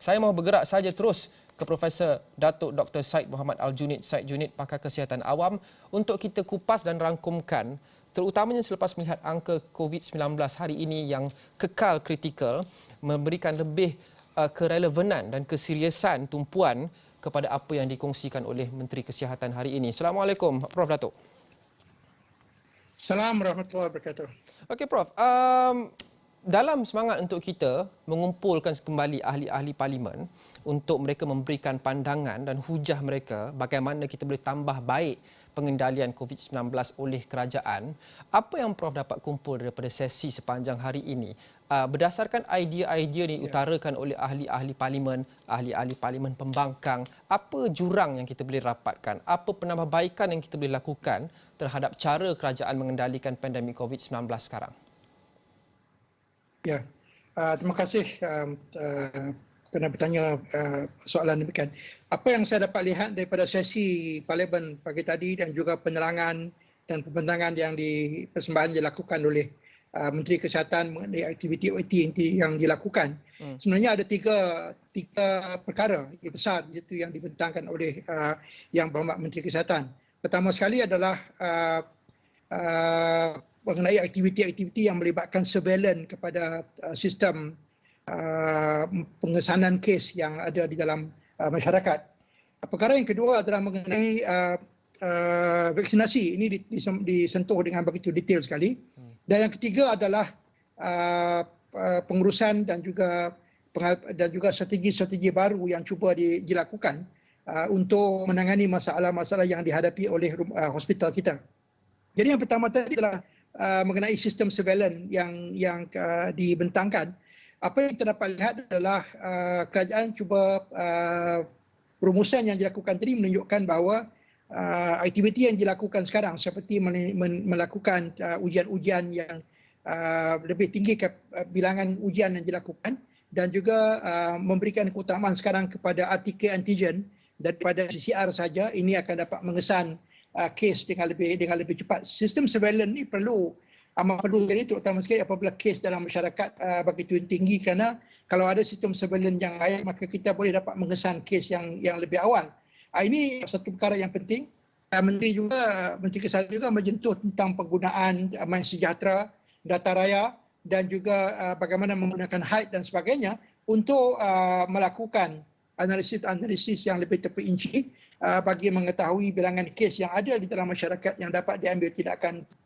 Saya mahu bergerak saja terus ke Profesor Datuk Dr. Syed Muhammad Al-Junid, Syed Junid, Pakar Kesihatan Awam, untuk kita kupas dan rangkumkan terutamanya selepas melihat angka COVID-19 hari ini yang kekal kritikal, memberikan lebih kerelevanan dan keseriusan tumpuan kepada apa yang dikongsikan oleh Menteri Kesihatan hari ini. Assalamualaikum, Prof. Datuk. Assalamualaikum warahmatullahi wabarakatuh. Okey, Prof. Dalam semangat untuk kita mengumpulkan kembali ahli-ahli parlimen untuk mereka memberikan pandangan dan hujah mereka bagaimana kita boleh tambah baik pengendalian COVID-19 oleh kerajaan, apa yang Prof dapat kumpul daripada sesi sepanjang hari ini? Berdasarkan idea-idea yang diutarakan oleh ahli-ahli parlimen pembangkang, apa jurang yang kita boleh rapatkan? Apa penambahbaikan yang kita boleh lakukan terhadap cara kerajaan mengendalikan pandemik COVID-19 sekarang? Ya, terima kasih kerana bertanya soalan demikian. Apa yang saya dapat lihat daripada sesi parlimen pagi tadi dan juga penerangan dan pembentangan yang persembahan dilakukan oleh Menteri Kesihatan mengenai aktiviti-aktiviti yang dilakukan, sebenarnya ada tiga perkara yang besar itu yang dibentangkan oleh Yang Berhormat Menteri Kesihatan. Pertama sekali adalah mengenai aktiviti-aktiviti yang melibatkan surveillance kepada sistem pengesanan kes yang ada di dalam masyarakat. Perkara yang kedua adalah mengenai vaksinasi. Ini disentuh dengan begitu detail sekali. Dan yang ketiga adalah pengurusan dan juga strategi-strategi baru yang cuba dilakukan untuk menangani masalah-masalah yang dihadapi oleh hospital kita. Jadi yang pertama tadi adalah mengenai sistem surveillance yang dibentangkan. Apa yang kita dapat lihat adalah kerajaan cuba perumusan yang dilakukan tadi menunjukkan bahawa aktiviti yang dilakukan sekarang seperti melakukan ujian-ujian yang lebih tinggi bilangan ujian yang dilakukan dan juga memberikan keutamaan sekarang kepada RT antigen daripada PCR saja, ini akan dapat mengesan kes dengan lebih cepat. Sistem surveillance ni amat perlu sekali, terutama sekali apabila kes dalam masyarakat begitu tinggi, kerana kalau ada sistem surveillance yang baik maka kita boleh dapat mengesan kes yang lebih awal. Ini satu perkara yang penting. Menteri Kesihatan juga menyentuh tentang penggunaan MySejahtera, data raya dan juga bagaimana menggunakan HIDE dan sebagainya untuk melakukan analisis yang lebih terperinci bagi mengetahui bilangan kes yang ada di dalam masyarakat yang dapat diambil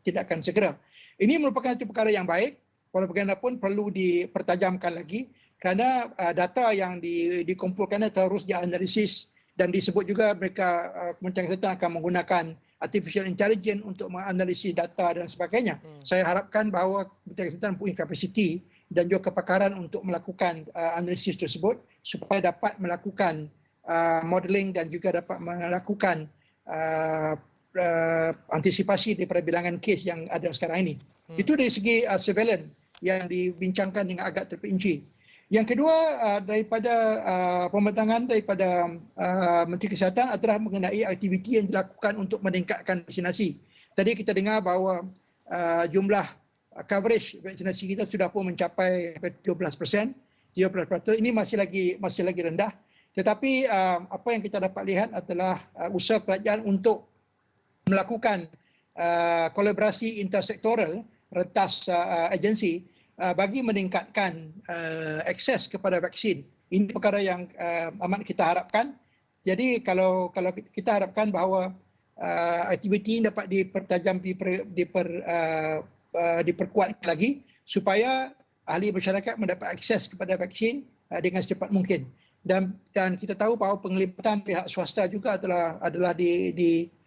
tindakan segera. Ini merupakan satu perkara yang baik, walau bagaimanapun perlu dipertajamkan lagi kerana data yang dikumpulkan terus dianalisis dan disebut juga mereka Kementerian Kesihatan akan menggunakan artificial intelligence untuk menganalisis data dan sebagainya. Saya harapkan bahawa Kementerian Kesihatan mempunyai kapasiti dan juga kepakaran untuk melakukan analisis tersebut supaya dapat melakukan modeling dan juga dapat melakukan antisipasi daripada bilangan kes yang ada sekarang ini. Itu dari segi surveillance yang dibincangkan dengan agak terperinci. Yang kedua daripada pembentangan daripada Menteri Kesihatan adalah mengenai aktiviti yang dilakukan untuk meningkatkan vaksinasi. Tadi kita dengar bahawa jumlah coverage vaksinasi kita sudah pun mencapai 13%. Ini masih lagi rendah. Tetapi apa yang kita dapat lihat adalah usaha kerajaan untuk melakukan kolaborasi intersektoral rentas agensi bagi meningkatkan akses kepada vaksin. Ini perkara yang amat kita harapkan. Jadi kalau kita harapkan bahawa aktiviti ini dapat diperkuat lagi supaya ahli masyarakat mendapat akses kepada vaksin dengan secepat mungkin. Dan kita tahu bahawa penglibatan pihak swasta juga adalah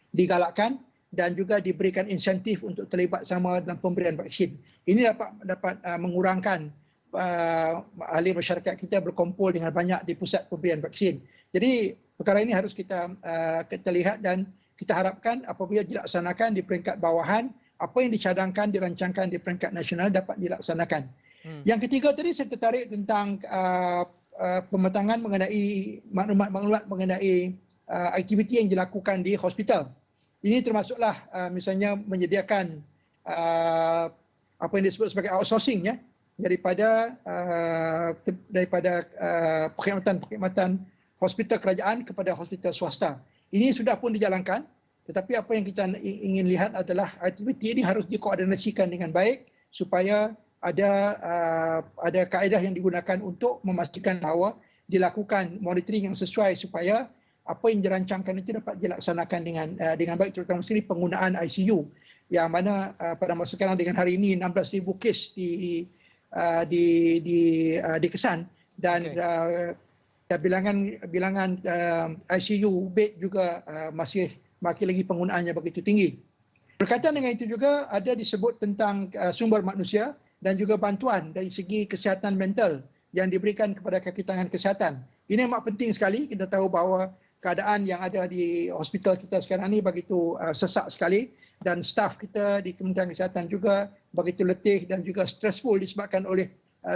digalakkan dan juga diberikan insentif untuk terlibat sama dalam pemberian vaksin. Ini dapat mengurangkan ahli masyarakat kita berkumpul dengan banyak di pusat pemberian vaksin. Jadi perkara ini harus kita lihat dan kita harapkan apabila dilaksanakan di peringkat bawahan, apa yang dicadangkan, dirancangkan di peringkat nasional dapat dilaksanakan. Yang ketiga tadi saya tertarik tentang pembentangan mengenai maklumat mengenai aktiviti yang dilakukan di hospital. Ini termasuklah misalnya menyediakan apa yang disebut sebagai outsourcing, ya, daripada perkhidmatan hospital kerajaan kepada hospital swasta. Ini sudah pun dijalankan, tetapi apa yang kita ingin lihat adalah aktiviti ini harus dikoordinasikan dengan baik supaya ada kaedah yang digunakan untuk memastikan bahawa dilakukan monitoring yang sesuai supaya apa yang dirancangkan itu dapat dilaksanakan dengan baik, terutama sekali penggunaan ICU yang mana pada masa sekarang dengan hari ini 16,000 kes dikesan dan bilangan ICU bed juga masih lagi penggunaannya begitu tinggi. Berkaitan dengan itu juga ada disebut tentang sumber manusia dan juga bantuan dari segi kesihatan mental yang diberikan kepada kaki tangan kesihatan. Ini amat penting sekali. Kita tahu bahawa keadaan yang ada di hospital kita sekarang ini begitu sesak sekali dan staf kita di Kementerian Kesihatan juga begitu letih dan juga stressful disebabkan oleh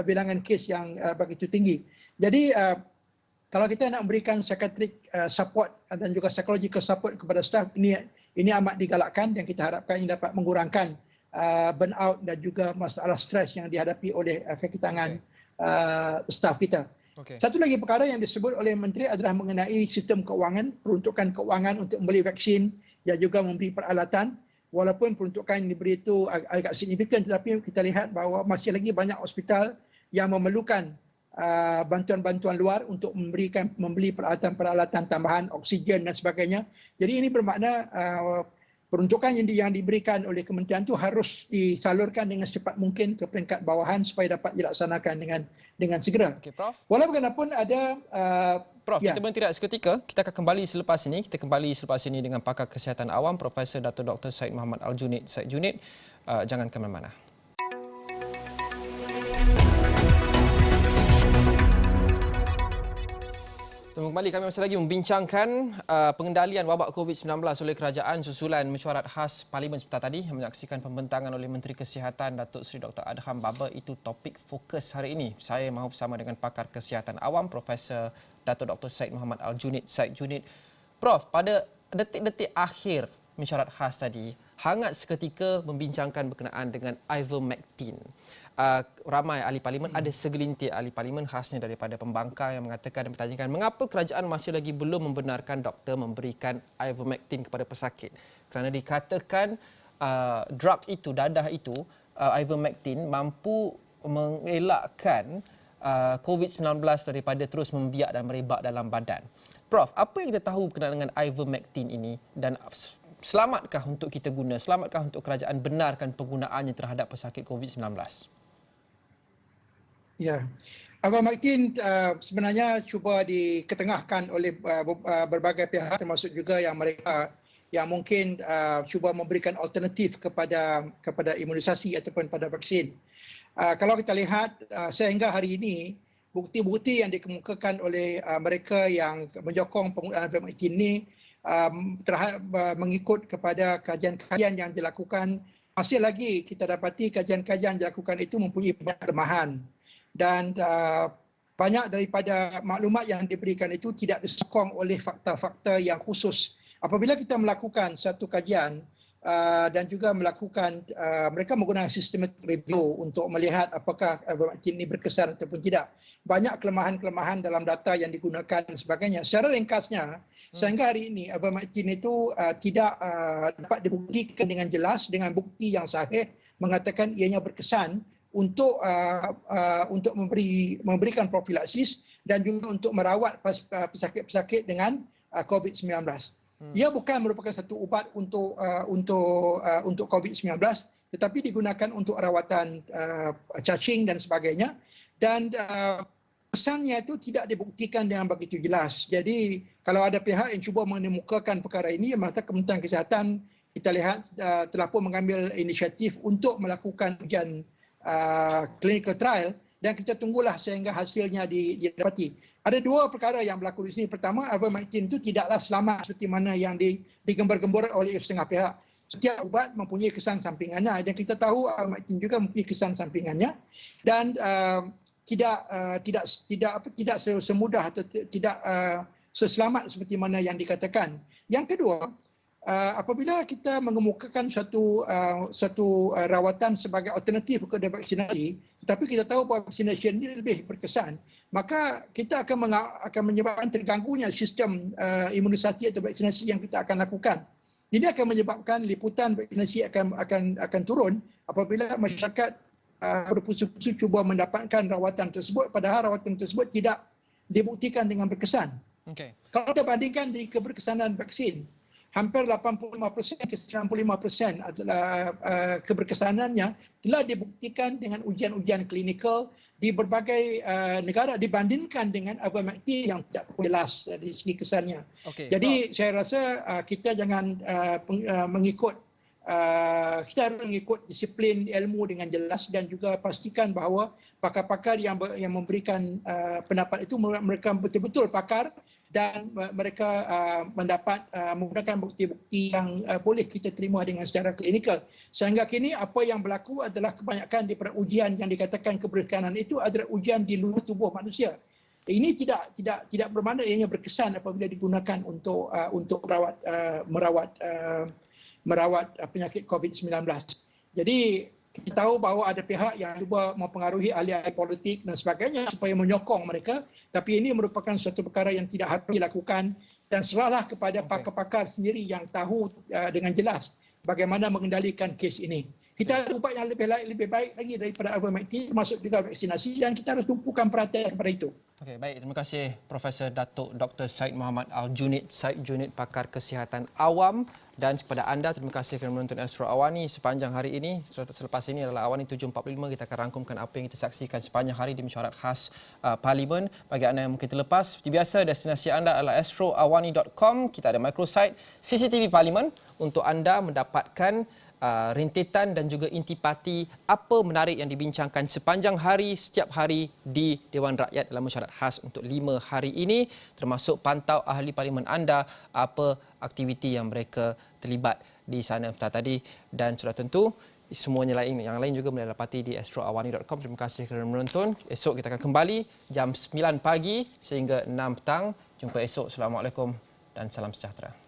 bilangan kes yang begitu tinggi. Jadi kalau kita nak memberikan psychiatric support dan juga psychological support kepada staf, ini amat digalakkan dan kita harapkan ini dapat mengurangkan burnout dan juga masalah stres yang dihadapi oleh kaki tangan staf kita. Satu lagi perkara yang disebut oleh Menteri adalah mengenai sistem keuangan, peruntukan keuangan untuk membeli vaksin dan juga memberi peralatan. Walaupun peruntukan yang diberi itu agak signifikan, tetapi kita lihat bahawa masih lagi banyak hospital yang memerlukan bantuan-bantuan luar untuk membeli peralatan-peralatan tambahan, oksigen dan sebagainya. Jadi ini bermakna peruntukan yang diberikan oleh kementerian itu harus disalurkan dengan secepat mungkin ke peringkat bawahan supaya dapat dilaksanakan dengan segera. Okey, Prof. Walau bagaimanapun ada Prof, kita berhenti seketika. Kita akan kembali selepas ini. Kita kembali selepas ini dengan pakar kesihatan awam Profesor Dato' Dr. Syed Muhammad Al-Junaid. Syed Junaid, jangan ke mana-mana. Kembali kami masih lagi membincangkan pengendalian wabak COVID-19 oleh kerajaan susulan mesyuarat khas Parlimen sebentar tadi yang menyaksikan pembentangan oleh Menteri Kesihatan Datuk Seri Dr. Adham Baba. Itu topik fokus hari ini. Saya mahu bersama dengan pakar kesihatan awam Profesor Dato' Dr. Syed Muhammad Al-Junaid. Syed Junaid. Prof, pada detik-detik akhir mesyuarat khas tadi, hangat seketika membincangkan berkenaan dengan ivermectin. Ramai ahli parlimen, ada segelintir ahli parlimen khasnya daripada pembangkang yang mengatakan dan bertanyakan mengapa kerajaan masih lagi belum membenarkan doktor memberikan ivermectin kepada pesakit, kerana dikatakan drug itu, dadah itu, ivermectin mampu mengelakkan COVID-19 daripada terus membiak dan merebak dalam badan. Prof, apa yang kita tahu berkenaan dengan ivermectin ini dan selamatkah untuk kita guna, selamatkah untuk kerajaan benarkan penggunaannya terhadap pesakit COVID-19? Ya, ivermectin sebenarnya cuba diketengahkan oleh berbagai pihak, termasuk juga yang mereka yang mungkin cuba memberikan alternatif kepada imunisasi ataupun pada vaksin. Kalau kita lihat sehingga hari ini, bukti-bukti yang dikemukakan oleh mereka yang menyokong penggunaan ivermectin ini mengikut kepada kajian-kajian yang dilakukan, masih lagi kita dapati kajian-kajian yang dilakukan itu mempunyai banyak kelemahan. Dan banyak daripada maklumat yang diberikan itu tidak disokong oleh fakta-fakta yang khusus. Apabila kita melakukan satu kajian dan juga melakukan, mereka menggunakan systematic review untuk melihat apakah ivermectin ini berkesan ataupun tidak. Banyak kelemahan-kelemahan dalam data yang digunakan dan sebagainya. Secara ringkasnya, sehingga hari ini ivermectin itu tidak dapat dibuktikan dengan jelas dengan bukti yang sahih mengatakan ianya berkesan untuk memberikan profilaksis dan juga untuk merawat pesakit-pesakit dengan COVID-19. Ia bukan merupakan satu ubat untuk COVID-19, tetapi digunakan untuk rawatan cacing dan sebagainya, dan pesannya itu tidak dibuktikan dengan begitu jelas. Jadi kalau ada pihak yang cuba mengemukakan perkara ini, maka Kementerian Kesihatan kita lihat telah pun mengambil inisiatif untuk melakukan ujian clinical trial, dan kita tunggulah sehingga hasilnya didapati. Ada dua perkara yang berlaku di sini. Pertama, ivermectin itu tidaklah selamat seperti mana yang digembar-gembar oleh setengah pihak. Setiap ubat mempunyai kesan sampingannya, dan kita tahu ivermectin juga mempunyai kesan sampingannya, dan tidak semudah atau tidak seselamat seperti mana yang dikatakan. Yang kedua, apabila kita mengemukakan satu rawatan sebagai alternatif kepada vaksinasi, tetapi kita tahu bahawa vaksinasi ini lebih berkesan, maka kita akan menyebabkan terganggunya sistem imunisasi atau vaksinasi yang kita akan lakukan. Ini akan menyebabkan liputan vaksinasi akan turun apabila masyarakat berpusu-pusu cuba mendapatkan rawatan tersebut, padahal rawatan tersebut tidak dibuktikan dengan berkesan. Okay. Kalau kita bandingkan di keberkesanan vaksin, hampir 85% ke 95% adalah keberkesanannya telah dibuktikan dengan ujian-ujian klinikal di berbagai negara dibandingkan dengan ivermectin yang tidak jelas dari segi kesannya. Okay, jadi Prof. saya rasa kita jangan kita harus mengikut disiplin ilmu dengan jelas dan juga pastikan bahawa pakar-pakar yang memberikan pendapat itu mereka betul-betul pakar dan mereka mendapat menggunakan bukti-bukti yang boleh kita terima dengan secara klinikal. Sehingga kini apa yang berlaku adalah kebanyakan di ujian yang dikatakan keberkesanan itu adalah ujian di luar tubuh manusia. Ini tidak bermakna ianya berkesan apabila digunakan untuk merawat penyakit COVID-19. Jadi kita tahu bahawa ada pihak yang cuba mempengaruhi ahli-ahli politik dan sebagainya supaya menyokong mereka, tapi ini merupakan suatu perkara yang tidak harus dilakukan dan serahlah kepada pakar-pakar sendiri yang tahu dengan jelas bagaimana mengendalikan kes ini. Kita ada ubat yang lebih baik lagi daripada ivermectin, termasuk juga vaksinasi, dan kita harus tumpukan perhatian kepada itu. Okey, baik. Terima kasih Profesor Datuk Dr. Syed Muhammad Al-Junid, Syed Junid Pakar Kesihatan Awam, dan kepada anda terima kasih kerana menonton Astro Awani sepanjang hari ini. Selepas ini adalah Awani 7.45, kita akan rangkumkan apa yang kita saksikan sepanjang hari di mesyuarat khas Parlimen. Bagi anda yang mungkin terlepas, seperti biasa destinasi anda adalah astroawani.com. Kita ada microsite CCTV Parlimen untuk anda mendapatkan rintitan dan juga intipati apa menarik yang dibincangkan sepanjang hari setiap hari di Dewan Rakyat dalam mesyuarat khas untuk 5 hari ini, termasuk pantau ahli parlimen anda apa aktiviti yang mereka terlibat di sana tadi, dan sudah tentu semuanya yang lain juga boleh dapati di astroawani.com. Terima kasih kerana menonton. Esok kita akan kembali jam 9 pagi sehingga 6 petang. Jumpa esok. Assalamualaikum dan salam sejahtera.